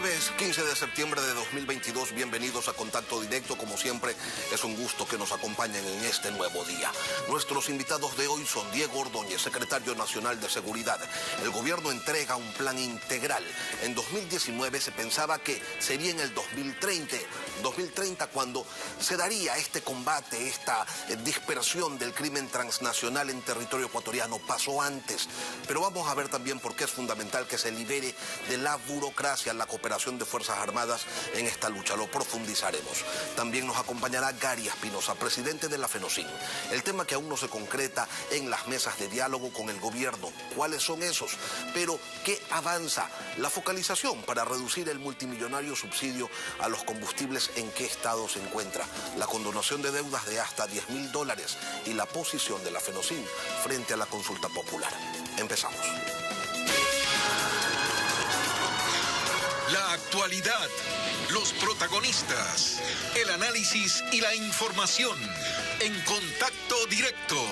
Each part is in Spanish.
Jueves 15 de septiembre de 2022, bienvenidos a Contacto Directo. Como siempre, es un gusto que nos acompañen en este nuevo día. Nuestros invitados de hoy son Diego Ordóñez, secretario nacional de Seguridad. El gobierno entrega un plan integral. En 2019 se pensaba que sería en el 2030 cuando se daría este combate, esta dispersión del crimen transnacional en territorio ecuatoriano. Pasó antes, pero vamos a ver también por qué es fundamental que se libere de la burocracia la cooperación de Fuerzas Armadas en esta lucha. Lo profundizaremos. También nos acompañará Gary Espinosa, presidente de la FENOCIN. El tema que aún no se concreta en las mesas de diálogo con el gobierno. ¿Cuáles son esos? Pero, ¿qué avanza? La focalización para reducir el multimillonario subsidio a los combustibles, ¿en qué estado se encuentra? La condonación de deudas de hasta $10.000 y la posición de la FENOCIN frente a la consulta popular. Empezamos. La actualidad, los protagonistas, el análisis y la información en Contacto Directo.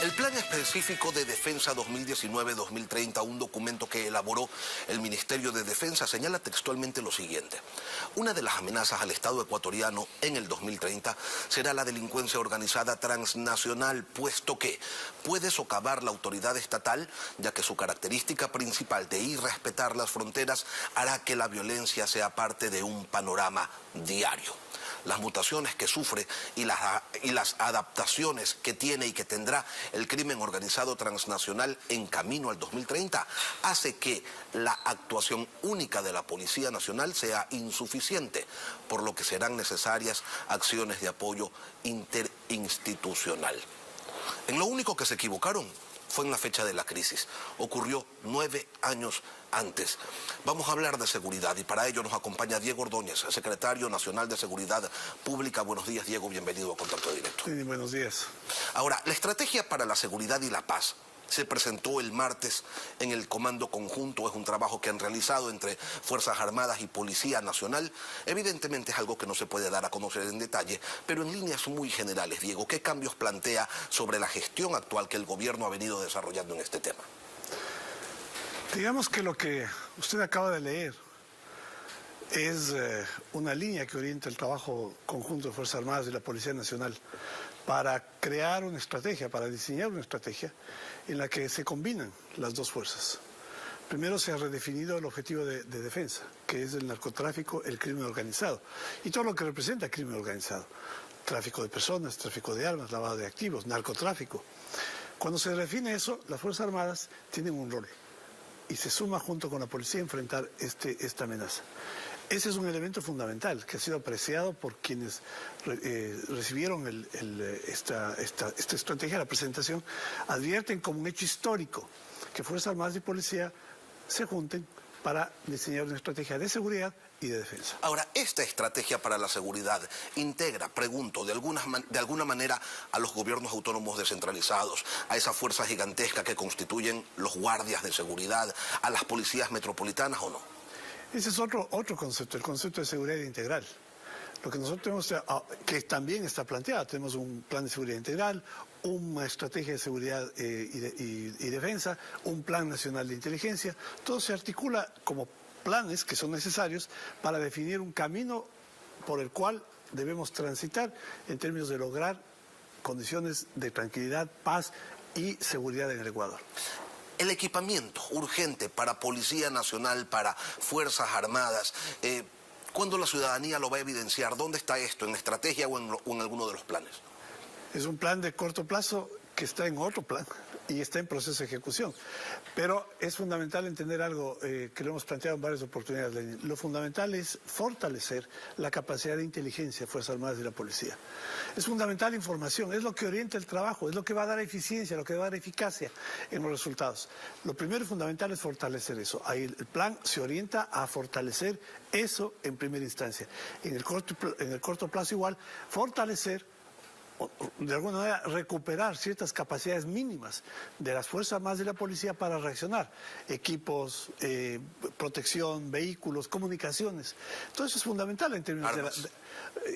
El Plan Específico de Defensa 2019-2030, un documento que elaboró el Ministerio de Defensa, señala textualmente lo siguiente. Una de las amenazas al Estado ecuatoriano en el 2030 será la delincuencia organizada transnacional, puesto que puede socavar la autoridad estatal, ya que su característica principal de irrespetar las fronteras hará que la violencia sea parte de un panorama diario. Las mutaciones que sufre y las adaptaciones que tiene y que tendrá el crimen organizado transnacional en camino al 2030 hace que la actuación única de la Policía Nacional sea insuficiente, por lo que serán necesarias acciones de apoyo interinstitucional. En lo único que se equivocaron fue en la fecha de la crisis. Ocurrió 9 años antes. Vamos a hablar de seguridad y para ello nos acompaña Diego Ordóñez, secretario nacional de Seguridad Pública. Buenos días, Diego, bienvenido a Contacto Directo. Sí, buenos días. Ahora, la estrategia para la seguridad y la paz se presentó el martes en el Comando Conjunto. Es un trabajo que han realizado entre Fuerzas Armadas y Policía Nacional. Evidentemente es algo que no se puede dar a conocer en detalle, pero en líneas muy generales, Diego, ¿qué cambios plantea sobre la gestión actual que el gobierno ha venido desarrollando en este tema? Digamos que lo que usted acaba de leer es una línea que orienta el trabajo conjunto de Fuerzas Armadas y la Policía Nacional para crear una estrategia, para diseñar una estrategia en la que se combinan las dos fuerzas. Primero se ha redefinido el objetivo de defensa, que es el narcotráfico, el crimen organizado, y todo lo que representa el crimen organizado. Tráfico de personas, tráfico de armas, lavado de activos, narcotráfico. Cuando se define eso, las Fuerzas Armadas tienen un rol y se suma junto con la policía a enfrentar esta amenaza. Ese es un elemento fundamental que ha sido apreciado por quienes recibieron esta estrategia, la presentación. Advierten como un hecho histórico que Fuerzas Armadas y Policía se junten para diseñar una estrategia de seguridad y de defensa. Ahora, esta estrategia para la seguridad integra, pregunto, de alguna manera a los gobiernos autónomos descentralizados, a esa fuerza gigantesca que constituyen los guardias de seguridad, a las policías metropolitanas, ¿o no? Ese es otro concepto, el concepto de seguridad integral. Lo que nosotros tenemos, que también está planteado, tenemos un plan de seguridad integral, una estrategia de seguridad y defensa, un plan nacional de inteligencia. Todo se articula como planes que son necesarios para definir un camino por el cual debemos transitar en términos de lograr condiciones de tranquilidad, paz y seguridad en el Ecuador. El equipamiento urgente para Policía Nacional, para Fuerzas Armadas, ¿cuándo la ciudadanía lo va a evidenciar? ¿Dónde está esto? ¿En la estrategia o en alguno de los planes? Es un plan de corto plazo que está en otro plan y está en proceso de ejecución. Pero es fundamental entender algo que lo hemos planteado en varias oportunidades, Lenin. Lo fundamental es fortalecer la capacidad de inteligencia de Fuerzas Armadas y la Policía. Es fundamental información, es lo que orienta el trabajo, es lo que va a dar eficiencia, lo que va a dar eficacia en los resultados. Lo primero y fundamental es fortalecer eso. Ahí el plan se orienta a fortalecer eso en primera instancia. En el corto plazo igual, fortalecer de alguna manera, recuperar ciertas capacidades mínimas de las Fuerzas Armadas y la policía para reaccionar. Equipos, protección, vehículos, comunicaciones. Todo eso es fundamental en términos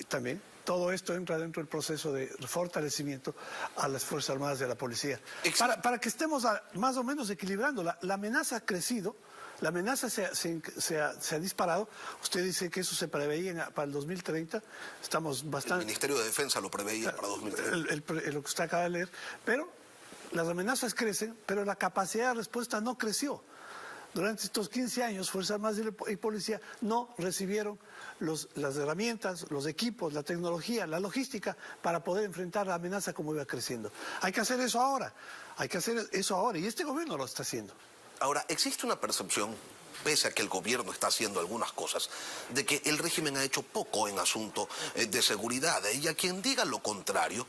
también. Todo esto entra dentro del proceso de fortalecimiento a las Fuerzas Armadas y a la policía. Para que estemos más o menos equilibrando. La amenaza ha crecido. La amenaza se ha disparado. Usted dice que eso se preveía para el 2030. Estamos bastante... El Ministerio de Defensa lo preveía para 2030. Lo que usted acaba de leer. Pero las amenazas crecen, pero la capacidad de respuesta no creció. Durante estos 15 años, Fuerzas Armadas y Policía no recibieron las herramientas, los equipos, la tecnología, la logística para poder enfrentar la amenaza como iba creciendo. Hay que hacer eso ahora. Hay que hacer eso ahora. Y este gobierno lo está haciendo. Ahora, existe una percepción, pese a que el gobierno está haciendo algunas cosas, de que el régimen ha hecho poco en asunto de seguridad. Y a quien diga lo contrario,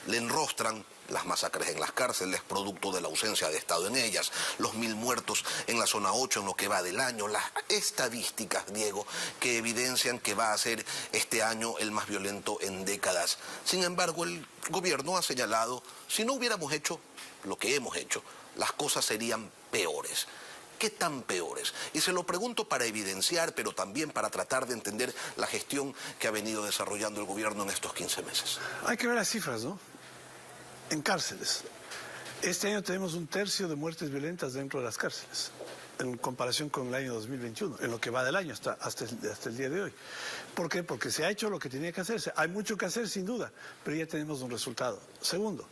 le enrostran las masacres en las cárceles, producto de la ausencia de Estado en ellas, los 1000 muertos en la zona 8 en lo que va del año, las estadísticas, Diego, que evidencian que va a ser este año el más violento en décadas. Sin embargo, el gobierno ha señalado, si no hubiéramos hecho lo que hemos hecho, las cosas serían peores. ¿Qué tan peores? Y se lo pregunto para evidenciar, pero también para tratar de entender la gestión que ha venido desarrollando el gobierno en estos 15 meses. Hay que ver las cifras, ¿no? En cárceles. Este año tenemos 1/3 de muertes violentas dentro de las cárceles, en comparación con el año 2021, en lo que va del año hasta el día de hoy. ¿Por qué? Porque se ha hecho lo que tenía que hacerse. Hay mucho que hacer, sin duda, pero ya tenemos un resultado. Segundo,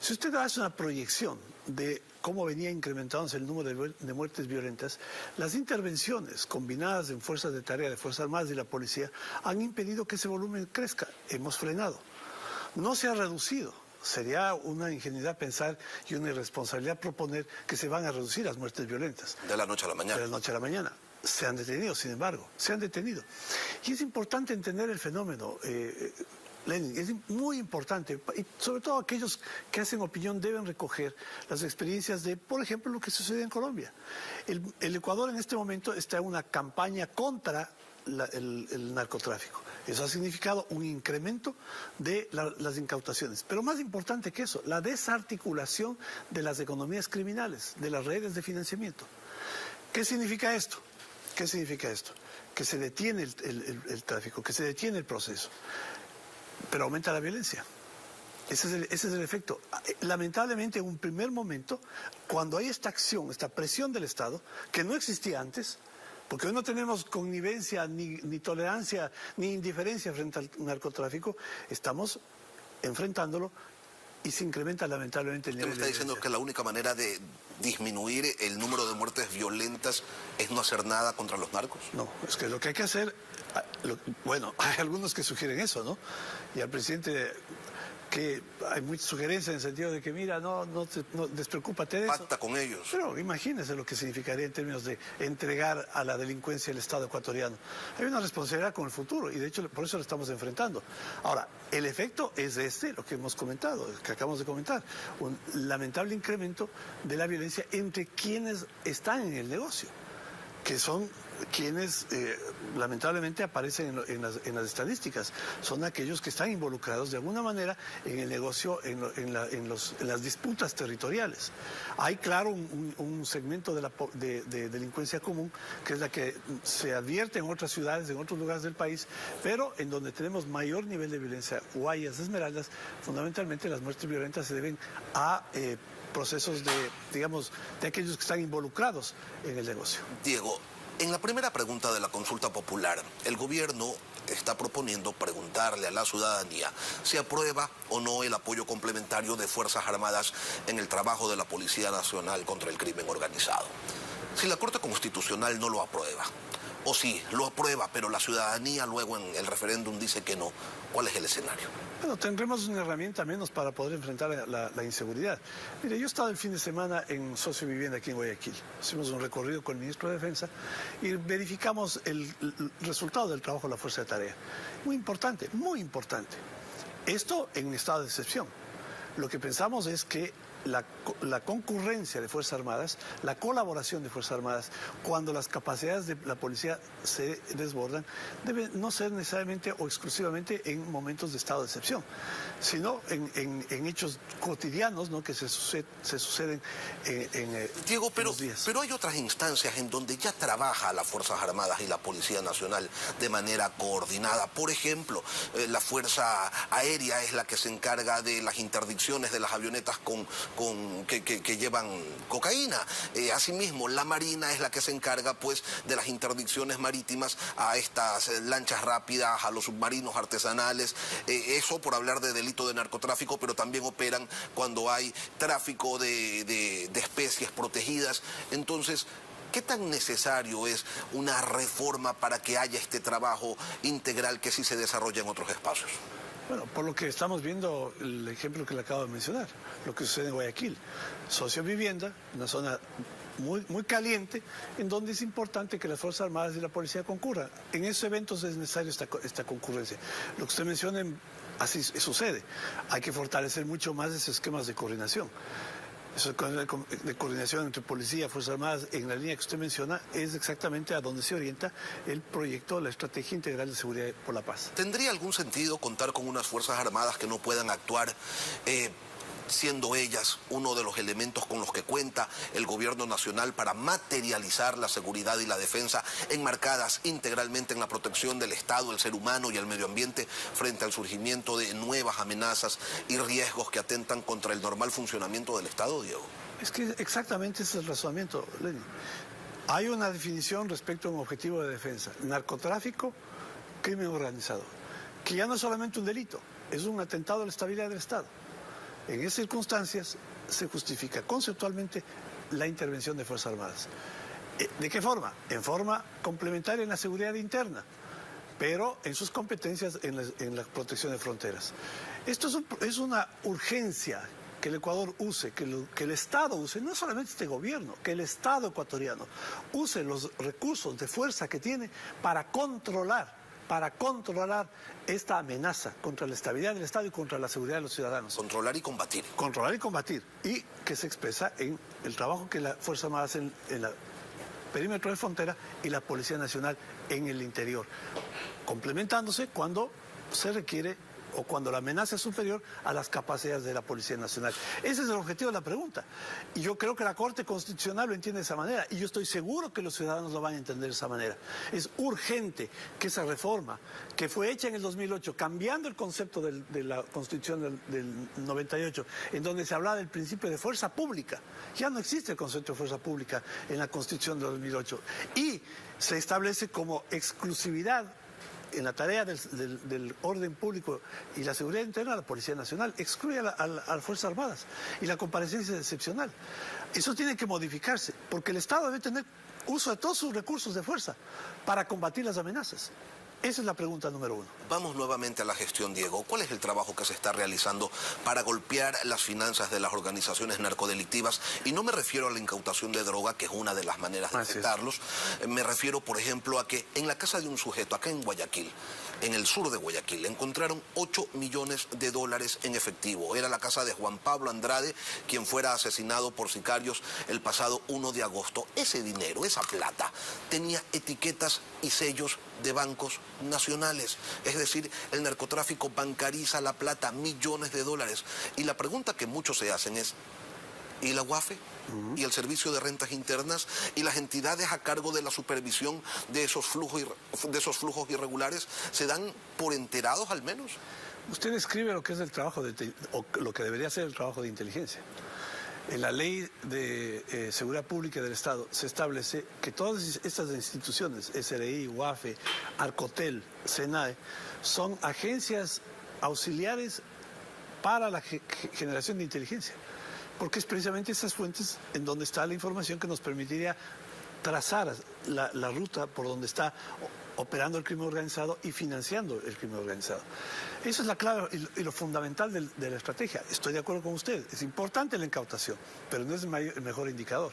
si usted hace una proyección de cómo venía incrementándose el número de muertes violentas, las intervenciones combinadas en fuerzas de tarea de Fuerzas Armadas y la policía han impedido que ese volumen crezca. Hemos frenado. No se ha reducido. Sería una ingenuidad pensar y una irresponsabilidad proponer que se van a reducir las muertes violentas. De la noche a la mañana. De la noche a la mañana. Se han detenido, sin embargo, se han detenido. Y es importante entender el fenómeno, Lenin, es muy importante, y sobre todo aquellos que hacen opinión deben recoger las experiencias de, por ejemplo, lo que sucede en Colombia. El Ecuador en este momento está en una campaña contra el narcotráfico. Eso ha significado un incremento de las incautaciones. Pero más importante que eso, la desarticulación de las economías criminales, de las redes de financiamiento. ¿Qué significa esto? ¿Qué significa esto? Que se detiene el tráfico, que se detiene el proceso, pero aumenta la violencia. Ese es el efecto. Lamentablemente, en un primer momento, cuando hay esta acción, esta presión del Estado, que no existía antes, porque hoy no tenemos connivencia, ni tolerancia, ni indiferencia frente al narcotráfico, estamos enfrentándolo y se incrementa lamentablemente el nivel de violencia. ¿Usted me está diciendo que la única manera de disminuir el número de muertes violentas es no hacer nada contra los narcos? No, es que lo que hay que hacer, bueno, hay algunos que sugieren eso, ¿no? Y al presidente, que hay muchas sugerencias en el sentido de que, mira, no despreocúpate de eso. Pacta con ellos. Pero imagínese lo que significaría en términos de entregar a la delincuencia el Estado ecuatoriano. Hay una responsabilidad con el futuro y de hecho por eso lo estamos enfrentando. Ahora, el efecto es lo que hemos comentado, que acabamos de comentar, un lamentable incremento de la violencia entre quienes están en el negocio, que son quienes lamentablemente aparecen en las estadísticas. Son aquellos que están involucrados de alguna manera en el negocio, en las disputas territoriales. Hay, claro, un segmento de delincuencia común, que es la que se advierte en otras ciudades, en otros lugares del país, pero en donde tenemos mayor nivel de violencia, Guayas, Esmeraldas, fundamentalmente las muertes violentas se deben a procesos de aquellos que están involucrados en el negocio. Diego, en la primera pregunta de la consulta popular, el gobierno está proponiendo preguntarle a la ciudadanía si aprueba o no el apoyo complementario de Fuerzas Armadas en el trabajo de la Policía Nacional contra el crimen organizado. Si la Corte Constitucional no lo aprueba, o si lo aprueba, pero la ciudadanía luego en el referéndum dice que no, ¿cuál es el escenario? Bueno, tendremos una herramienta menos para poder enfrentar la inseguridad. Mire, yo he estado el fin de semana en Socio Vivienda aquí en Guayaquil. Hicimos un recorrido con el ministro de Defensa y verificamos el resultado del trabajo de la Fuerza de Tarea. Muy importante, muy importante. Esto en un estado de excepción. Lo que pensamos es que la concurrencia de Fuerzas Armadas, la colaboración de Fuerzas Armadas, cuando las capacidades de la policía se desbordan, debe no ser necesariamente o exclusivamente en momentos de estado de excepción, sino en hechos cotidianos, ¿no?, que se suceden Diego, en los días. pero hay otras instancias en donde ya trabaja las Fuerzas Armadas y la Policía Nacional de manera coordinada. Por ejemplo, la Fuerza Aérea es la que se encarga de las interdicciones de las avionetas que llevan cocaína. Asimismo, la Marina es la que se encarga, pues, de las interdicciones marítimas a estas lanchas rápidas, a los submarinos artesanales. Eso por hablar de delito de narcotráfico, pero también operan cuando hay tráfico de especies protegidas. Entonces, ¿qué tan necesario es una reforma para que haya este trabajo integral que sí se desarrolla en otros espacios? Bueno, por lo que estamos viendo, el ejemplo que le acabo de mencionar, lo que sucede en Guayaquil, sociovivienda, una zona muy caliente, en donde es importante que las Fuerzas Armadas y la policía concurran. En esos eventos es necesario esta concurrencia. Lo que usted menciona, así sucede. Hay que fortalecer mucho más esos esquemas de coordinación. Eso de coordinación entre policía y Fuerzas Armadas, en la línea que usted menciona, es exactamente a donde se orienta el proyecto, la Estrategia Integral de Seguridad por la Paz. ¿Tendría algún sentido contar con unas Fuerzas Armadas que no puedan actuar, siendo ellas uno de los elementos con los que cuenta el gobierno nacional para materializar la seguridad y la defensa, enmarcadas integralmente en la protección del Estado, el ser humano y el medio ambiente frente al surgimiento de nuevas amenazas y riesgos que atentan contra el normal funcionamiento del Estado, Diego? Es que exactamente ese es el razonamiento, Lenin. Hay una definición respecto a un objetivo de defensa: narcotráfico, crimen organizado, que ya no es solamente un delito, es un atentado a la estabilidad del Estado. En esas circunstancias se justifica conceptualmente la intervención de Fuerzas Armadas. ¿De qué forma? En forma complementaria en la seguridad interna, pero en sus competencias en la protección de fronteras. Esto es una urgencia que el Ecuador use, que el Estado use, no solamente este gobierno, que el Estado ecuatoriano use los recursos de fuerza que tiene para controlar esta amenaza contra la estabilidad del Estado y contra la seguridad de los ciudadanos. Controlar y combatir. Controlar y combatir. Y que se expresa en el trabajo que la Fuerza Armada hace en el perímetro de frontera y la Policía Nacional en el interior, complementándose cuando se requiere o cuando la amenaza es superior a las capacidades de la Policía Nacional. Ese es el objetivo de la pregunta. Y yo creo que la Corte Constitucional lo entiende de esa manera. Y yo estoy seguro que los ciudadanos lo van a entender de esa manera. Es urgente que esa reforma, que fue hecha en el 2008, cambiando el concepto de la Constitución del 98, en donde se hablaba del principio de fuerza pública. Ya no existe el concepto de fuerza pública en la Constitución del 2008. Y se establece como exclusividad en la tarea del orden público y la seguridad interna, la Policía Nacional excluye a las Fuerzas Armadas y la comparecencia es excepcional. Eso tiene que modificarse, porque el Estado debe tener uso de todos sus recursos de fuerza para combatir las amenazas. Esa es la pregunta número uno. Vamos nuevamente a la gestión, Diego. ¿Cuál es el trabajo que se está realizando para golpear las finanzas de las organizaciones narcodelictivas? Y no me refiero a la incautación de droga, que es una de las maneras de detectarlos. Me refiero, por ejemplo, a que en la casa de un sujeto, acá en Guayaquil, en el sur de Guayaquil, encontraron 8 millones de dólares en efectivo. Era la casa de Juan Pablo Andrade, quien fuera asesinado por sicarios el pasado 1 de agosto. Ese dinero, esa plata, tenía etiquetas y sellos de bancos nacionales. Es decir, el narcotráfico bancariza la plata, millones de dólares. Y la pregunta que muchos se hacen es, ¿y la UAFE? ¿Y el Servicio de Rentas Internas? ¿Y las entidades a cargo de la supervisión de esos flujos irregulares? ¿Se dan por enterados al menos? Usted describe lo que es el trabajo, o lo que debería ser el trabajo de inteligencia. En la Ley de Seguridad Pública del Estado se establece que todas estas instituciones, SRI, UAFE, Arcotel, SENAE, son agencias auxiliares para la generación de inteligencia, porque es precisamente esas fuentes en donde está la información que nos permitiría trazar la ruta por donde está operando el crimen organizado y financiando el crimen organizado. Esa es la clave y lo fundamental de la estrategia. Estoy de acuerdo con usted, es importante la incautación, pero no es el mejor indicador.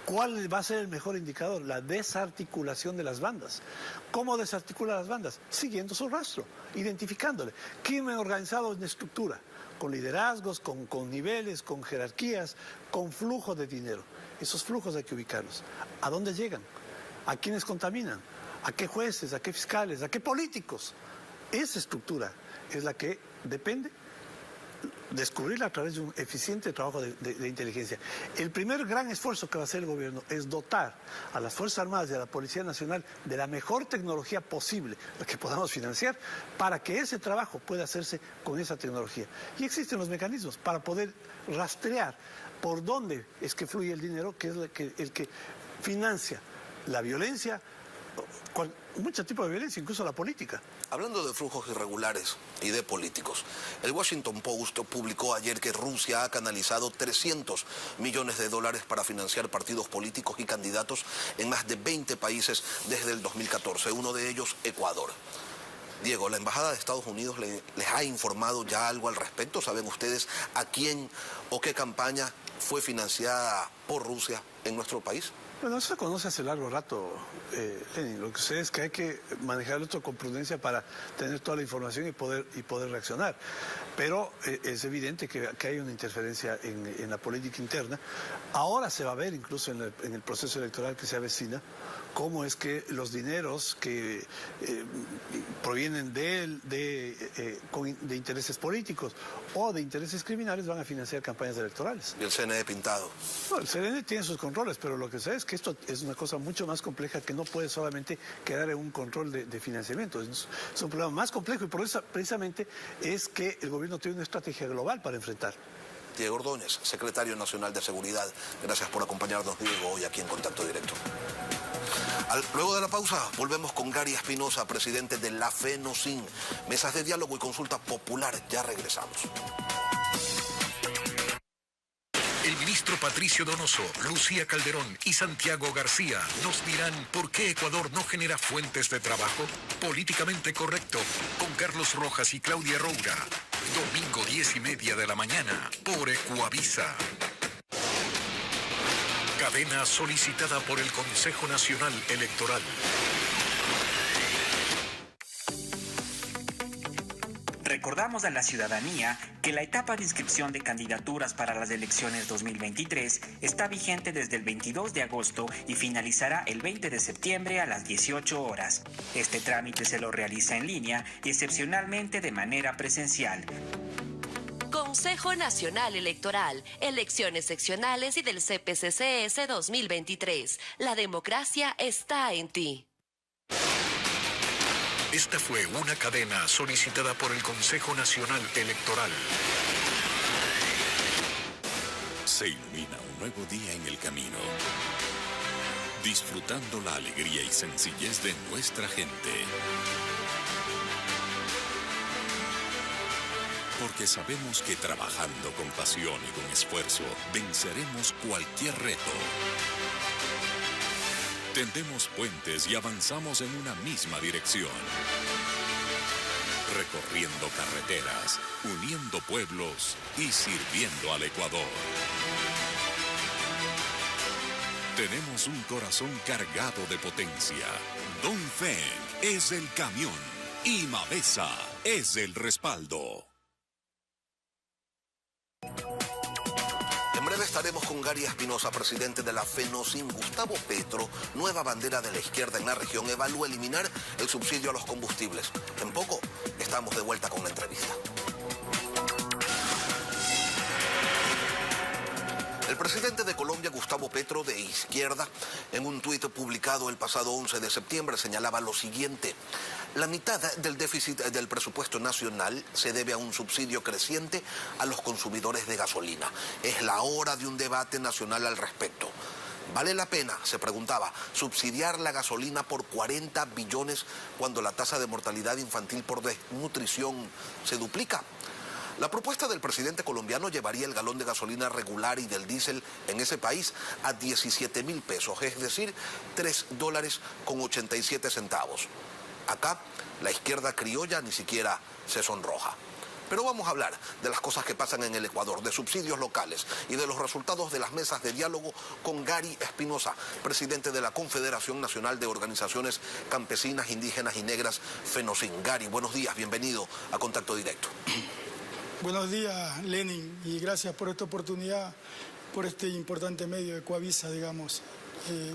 ¿Cuál va a ser el mejor indicador? La desarticulación de las bandas. ¿Cómo desarticula las bandas? Siguiendo su rastro, identificándole. Crimen organizado en estructura, con liderazgos, con niveles, con jerarquías, con flujo de dinero. Esos flujos hay que ubicarlos. ¿A dónde llegan? ¿A quiénes contaminan? ¿A qué jueces? ¿A qué fiscales? ¿A qué políticos? Esa estructura es la que depende descubrirla a través de un eficiente trabajo de inteligencia. El primer gran esfuerzo que va a hacer el gobierno es dotar a las Fuerzas Armadas y a la Policía Nacional de la mejor tecnología posible, la que podamos financiar, para que ese trabajo pueda hacerse con esa tecnología. Y existen los mecanismos para poder rastrear por dónde es que fluye el dinero, que es el que financia la violencia, mucho tipo de violencia, incluso la política. Hablando de flujos irregulares y de políticos, el Washington Post publicó ayer que Rusia ha canalizado 300 millones de dólares para financiar partidos políticos y candidatos en más de 20 países desde el 2014, uno de ellos Ecuador. Diego, ¿la Embajada de Estados Unidos les ha informado ya algo al respecto? ¿Saben ustedes a quién o qué campaña fue financiada por Rusia en nuestro país? Bueno, eso se conoce hace largo rato, Lenin. Lo que sé es que hay que manejarlo esto con prudencia para tener toda la información y poder reaccionar. Pero es evidente que hay una interferencia en la política interna. Ahora se va a ver, incluso en el proceso electoral que se avecina, cómo es que los dineros que provienen de intereses políticos o de intereses criminales van a financiar campañas electorales. ¿Y el CNE pintado? No, el CNE tiene sus controles, pero lo que sé es que esto es una cosa mucho más compleja que no puede solamente quedar en un control de financiamiento. Es un problema más complejo y por eso precisamente es que el gobierno tiene una estrategia global para enfrentar. Diego Ordóñez, secretario nacional de Seguridad. Gracias por acompañarnos, Diego, hoy aquí en Contacto Directo. Luego de la pausa, volvemos con Gary Espinosa, presidente de la FENOCIN. Mesas de diálogo y consulta popular. Ya regresamos. El ministro Patricio Donoso, Lucía Calderón y Santiago García nos dirán por qué Ecuador no genera fuentes de trabajo. Políticamente correcto, con Carlos Rojas y Claudia Roura. Domingo 10:30 de la mañana, por Ecuavisa. Cadena solicitada por el Consejo Nacional Electoral. Recordamos a la ciudadanía que la etapa de inscripción de candidaturas para las elecciones 2023 está vigente desde el 22 de agosto y finalizará el 20 de septiembre a las 18 horas. Este trámite se lo realiza en línea y excepcionalmente de manera presencial. Consejo Nacional Electoral, elecciones seccionales y del CPCCS 2023. La democracia está en ti. Esta fue una cadena solicitada por el Consejo Nacional Electoral. Se ilumina un nuevo día en el camino, disfrutando la alegría y sencillez de nuestra gente. Porque sabemos que trabajando con pasión y con esfuerzo, venceremos cualquier reto. Tendemos puentes y avanzamos en una misma dirección. Recorriendo carreteras, uniendo pueblos y sirviendo al Ecuador. Tenemos un corazón cargado de potencia. Dongfeng es el camión y Mavesa es el respaldo. En breve estaremos con Gary Espinosa, presidente de la FENOCIN. Gustavo Petro, nueva bandera de la izquierda en la región, evalúa eliminar el subsidio a los combustibles. En poco estamos de vuelta con la entrevista. El presidente de Colombia, Gustavo Petro, de izquierda, en un tuit publicado el pasado 11 de septiembre señalaba lo siguiente: la mitad del déficit del presupuesto nacional se debe a un subsidio creciente a los consumidores de gasolina. Es la hora de un debate nacional al respecto. ¿Vale la pena, se preguntaba, subsidiar la gasolina por 40 billones cuando la tasa de mortalidad infantil por desnutrición se duplica? La propuesta del presidente colombiano llevaría el galón de gasolina regular y del diésel en ese país a 17.000 pesos, es decir, $3.87. Acá, la izquierda criolla ni siquiera se sonroja. Pero vamos a hablar de las cosas que pasan en el Ecuador, de subsidios locales y de los resultados de las mesas de diálogo con Gary Espinosa, presidente de la Confederación Nacional de Organizaciones Campesinas, Indígenas y Negras, FENOCIN. Gary, buenos días, bienvenido a Contacto Directo. Buenos días, Lenin, y gracias por esta oportunidad, por este importante medio de Coavisa, digamos.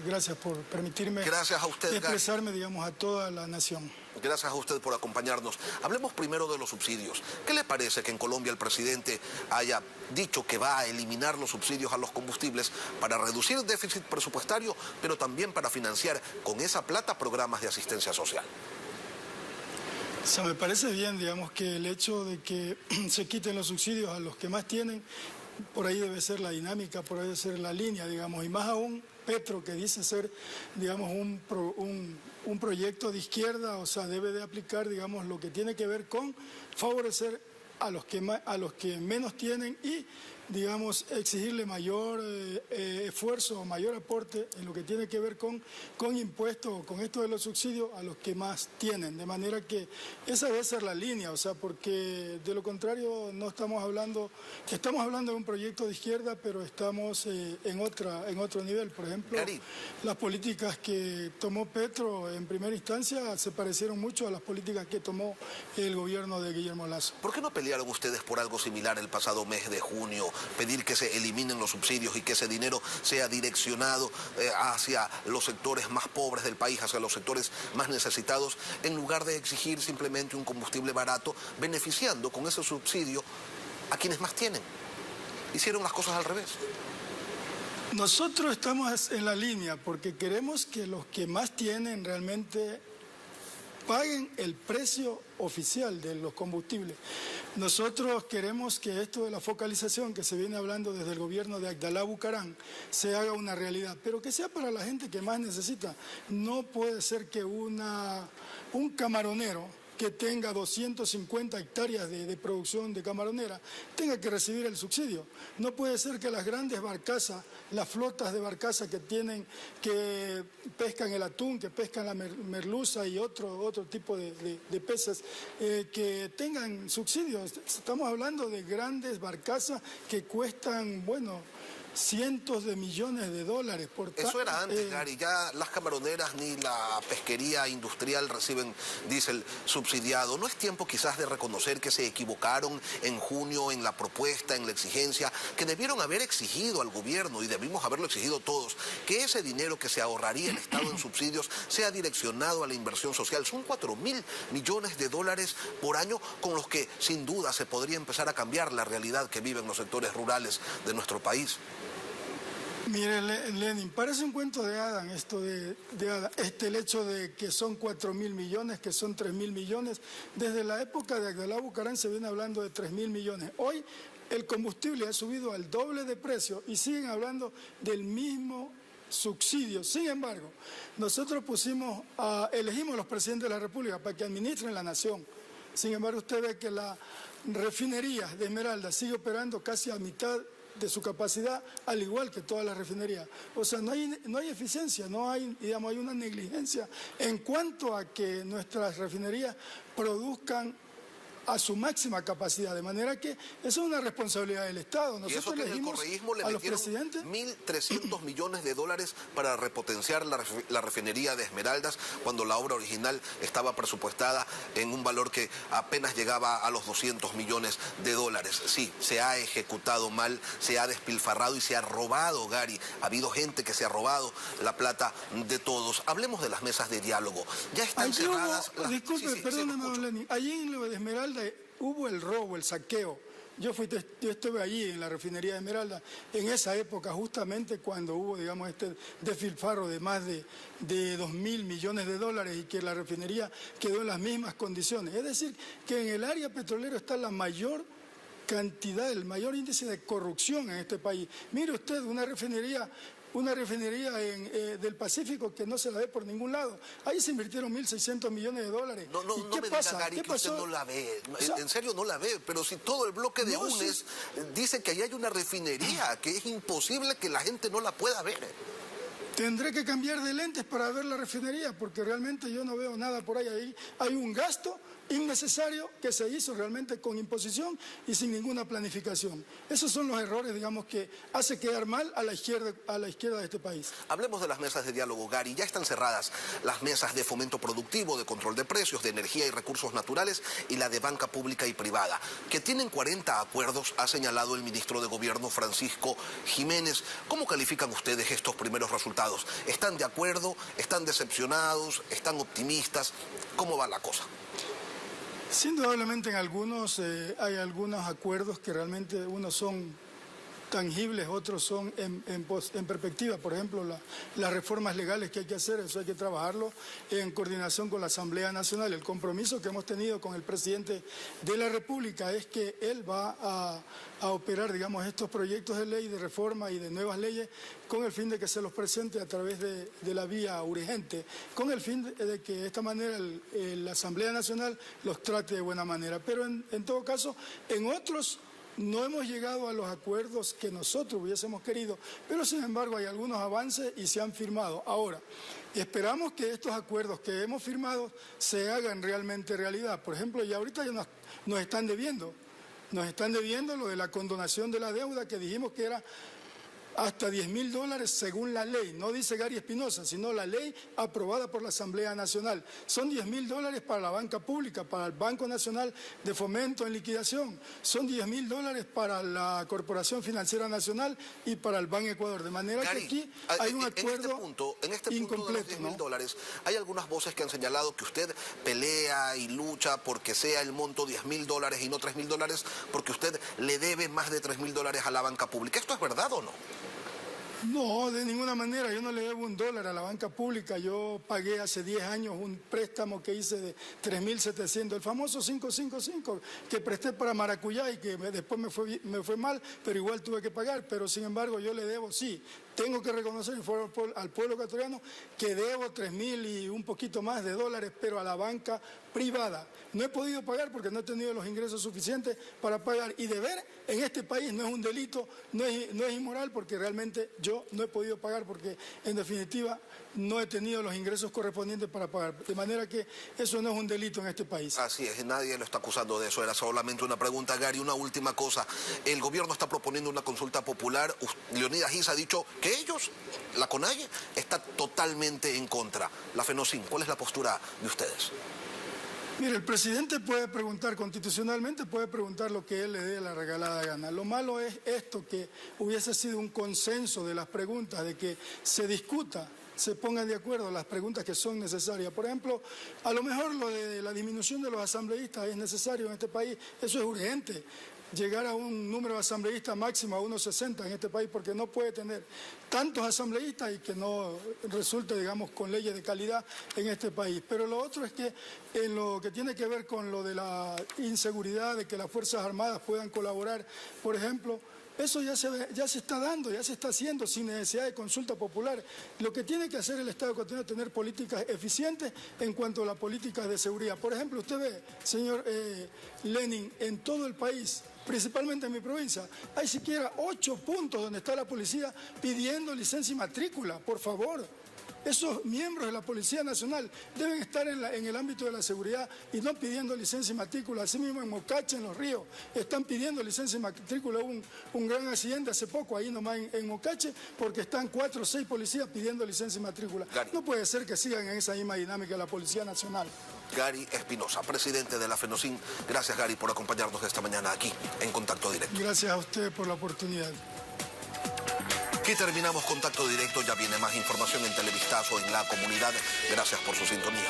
Gracias por permitirme Gracias a usted, expresarme, digamos, a toda la nación. Gracias a usted por acompañarnos. Hablemos primero de los subsidios. ¿Qué le parece que en Colombia el presidente haya dicho que va a eliminar los subsidios a los combustibles para reducir el déficit presupuestario, pero también para financiar con esa plata programas de asistencia social? O sea, me parece bien, digamos, que el hecho de que se quiten los subsidios a los que más tienen, por ahí debe ser la dinámica, por ahí debe ser la línea, digamos, y más aún Petro, que dice ser, digamos, un proyecto de izquierda, o sea, debe de aplicar, digamos, lo que tiene que ver con favorecer a los que menos tienen y, digamos, exigirle mayor esfuerzo o mayor aporte en lo que tiene que ver con impuestos o con esto de los subsidios a los que más tienen. De manera que esa debe ser la línea, o sea, porque de lo contrario no estamos hablando de un proyecto de izquierda, pero estamos en otro nivel. Por ejemplo, las políticas que tomó Petro en primera instancia se parecieron mucho a las políticas que tomó el gobierno de Guillermo Lasso. ¿Por qué no pelearon ustedes por algo similar el pasado mes de junio? Pedir que se eliminen los subsidios y que ese dinero sea direccionado hacia los sectores más pobres del país, hacia los sectores más necesitados, en lugar de exigir simplemente un combustible barato, beneficiando con ese subsidio a quienes más tienen. Hicieron las cosas al revés. Nosotros estamos en la línea porque queremos que los que más tienen realmente paguen el precio oficial de los combustibles. Nosotros queremos que esto de la focalización que se viene hablando desde el gobierno de Abdalá Bucaram se haga una realidad, pero que sea para la gente que más necesita. No puede ser que un camaronero que tenga 250 hectáreas de producción de camaronera tenga que recibir el subsidio. No puede ser que las grandes barcazas, las flotas de barcazas que pescan el atún, que pescan la merluza y otro tipo de peces, que tengan subsidios. Estamos hablando de grandes barcazas que cuestan, bueno, cientos de millones de dólares. Eso era antes, Gary. Ya las camaroneras ni la pesquería industrial reciben diésel subsidiado. ¿No es tiempo quizás de reconocer que se equivocaron en junio en la propuesta, en la exigencia, que debieron haber exigido al gobierno, y debimos haberlo exigido todos, que ese dinero que se ahorraría el Estado en subsidios sea direccionado a la inversión social? Son 4.000 millones de dólares por año con los que sin duda se podría empezar a cambiar la realidad que viven los sectores rurales de nuestro país. Mire, Lenin, parece un cuento de Adán esto el hecho de que son 4.000 millones, que son 3.000 millones. Desde la época de Abdalá Bucaram se viene hablando de 3.000 millones. Hoy el combustible ha subido al doble de precio y siguen hablando del mismo subsidio. Sin embargo, nosotros elegimos a los presidentes de la República para que administren la nación. Sin embargo, usted ve que la refinería de Esmeralda sigue operando casi a mitad de su capacidad, al igual que todas las refinerías. O sea, no hay eficiencia, hay una negligencia en cuanto a que nuestras refinerías produzcan a su máxima capacidad, de manera que eso es una responsabilidad del Estado. Nosotros, y eso que en el correísmo le metieron 1.300 millones de dólares para repotenciar la refinería de Esmeraldas, cuando la obra original estaba presupuestada en un valor que apenas llegaba a los 200 millones de dólares. Sí, se ha ejecutado mal, se ha despilfarrado y se ha robado, Gary. Ha habido gente que se ha robado la plata de todos. Hablemos de las mesas de diálogo. Ya están cerradas. Disculpe, perdóname, Lenin. Allí en lo de Esmeralda hubo el robo, el saqueo. Yo estuve allí en la refinería de Esmeralda en esa época, justamente cuando hubo, digamos, este despilfarro de más de 2.000 millones de dólares y que la refinería quedó en las mismas condiciones. Es decir, que en el área petrolera está la mayor cantidad, el mayor índice de corrupción en este país. Mire usted, una refinería del Pacífico que no se la ve por ningún lado. Ahí se invirtieron 1.600 millones de dólares. No me diga, Gary, que usted no la ve. O sea, en serio no la ve, pero si todo el bloque de UNES dice que ahí hay una refinería, que es imposible que la gente no la pueda ver. Tendré que cambiar de lentes para ver la refinería, porque realmente yo no veo nada por ahí. Hay un gasto innecesario que se hizo realmente con imposición y sin ninguna planificación. Esos son los errores, digamos, que hace quedar mal a la izquierda de este país. Hablemos de las mesas de diálogo, Gary. Ya están cerradas las mesas de fomento productivo, de control de precios, de energía y recursos naturales y la de banca pública y privada, que tienen 40 acuerdos, ha señalado el ministro de Gobierno Francisco Jiménez. ¿Cómo califican ustedes estos primeros resultados? ¿Están de acuerdo? ¿Están decepcionados? ¿Están optimistas? ¿Cómo va la cosa? Sí, indudablemente en algunos hay algunos acuerdos que realmente unos son tangibles, otros son en perspectiva. Por ejemplo, las reformas legales que hay que hacer, eso hay que trabajarlo en coordinación con la Asamblea Nacional. El compromiso que hemos tenido con el presidente de la República es que él va a operar, digamos, estos proyectos de ley, de reforma y de nuevas leyes con el fin de que se los presente a través de la vía urgente, con el fin de que de esta manera la Asamblea Nacional los trate de buena manera. Pero en todo caso, en otros no hemos llegado a los acuerdos que nosotros hubiésemos querido, pero sin embargo hay algunos avances y se han firmado. Ahora, esperamos que estos acuerdos que hemos firmado se hagan realmente realidad. Por ejemplo, ya ahorita ya nos están debiendo. Nos están debiendo lo de la condonación de la deuda, que dijimos que era hasta $10.000 según la ley. No dice Gary Espinosa, sino la ley aprobada por la Asamblea Nacional. Son $10.000 para la banca pública, para el Banco Nacional de Fomento en liquidación. Son $10.000 para la Corporación Financiera Nacional y para el Ban Ecuador. De manera Gary, que aquí hay un acuerdo en este punto incompleto, de los $10.000, hay algunas voces que han señalado que usted pelea y lucha porque sea el monto $10.000 y no $3.000, porque usted le debe más de $3.000 a la banca pública. ¿Esto es verdad o no? No, de ninguna manera. Yo no le debo $1 a la banca pública. Yo pagué hace 10 años un préstamo que hice de 3.700, el famoso 555, que presté para Maracuyá y que después me fue mal, pero igual tuve que pagar. Pero sin embargo yo le debo, sí, tengo que reconocer al pueblo ecuatoriano que debo 3.000 y un poquito más de dólares, pero a la banca privada. No he podido pagar porque no he tenido los ingresos suficientes para pagar. Y deber en este país no es un delito, no es inmoral, porque realmente yo no he podido pagar porque en definitiva no he tenido los ingresos correspondientes para pagar. De manera que eso no es un delito en este país. Así es, nadie lo está acusando de eso, era solamente una pregunta. Gary, una última cosa. El gobierno está proponiendo una consulta popular. Leonidas Giza ha dicho que ellos, la CONAIE, está totalmente en contra. La FENOCIN, ¿cuál es la postura de ustedes? Mire, el presidente puede preguntar constitucionalmente, puede preguntar lo que él le dé la regalada gana. Lo malo es esto, que hubiese sido un consenso de las preguntas, de que se discuta, se pongan de acuerdo las preguntas que son necesarias. Por ejemplo, a lo mejor lo de la disminución de los asambleístas es necesario en este país, eso es urgente. Llegar a un número de asambleístas máximo a 1.60 en este país, porque no puede tener tantos asambleístas y que no resulte, digamos, con leyes de calidad en este país. Pero lo otro es que en lo que tiene que ver con lo de la inseguridad, de que las Fuerzas Armadas puedan colaborar, por ejemplo, eso ya se está dando, ya se está haciendo sin necesidad de consulta popular. Lo que tiene que hacer el Estado ecuatoriano es tener políticas eficientes en cuanto a las políticas de seguridad. Por ejemplo, usted ve, señor Lenin, en todo el país, principalmente en mi provincia, hay siquiera 8 puntos donde está la policía pidiendo licencia y matrícula, por favor. Esos miembros de la Policía Nacional deben estar en el ámbito de la seguridad y no pidiendo licencia y matrícula. Así mismo en Mocache, en Los Ríos, están pidiendo licencia y matrícula. Hubo un gran accidente hace poco ahí nomás en Mocache, porque están 4 o 6 policías pidiendo licencia y matrícula. Gary. No puede ser que sigan en esa misma dinámica de la Policía Nacional. Gary Espinosa, presidente de la FENOCIN. Gracias, Gary, por acompañarnos esta mañana aquí en Contacto Directo. Gracias a usted por la oportunidad. Aquí terminamos Contacto Directo. Ya viene más información en Televistazo en la comunidad. Gracias por su sintonía.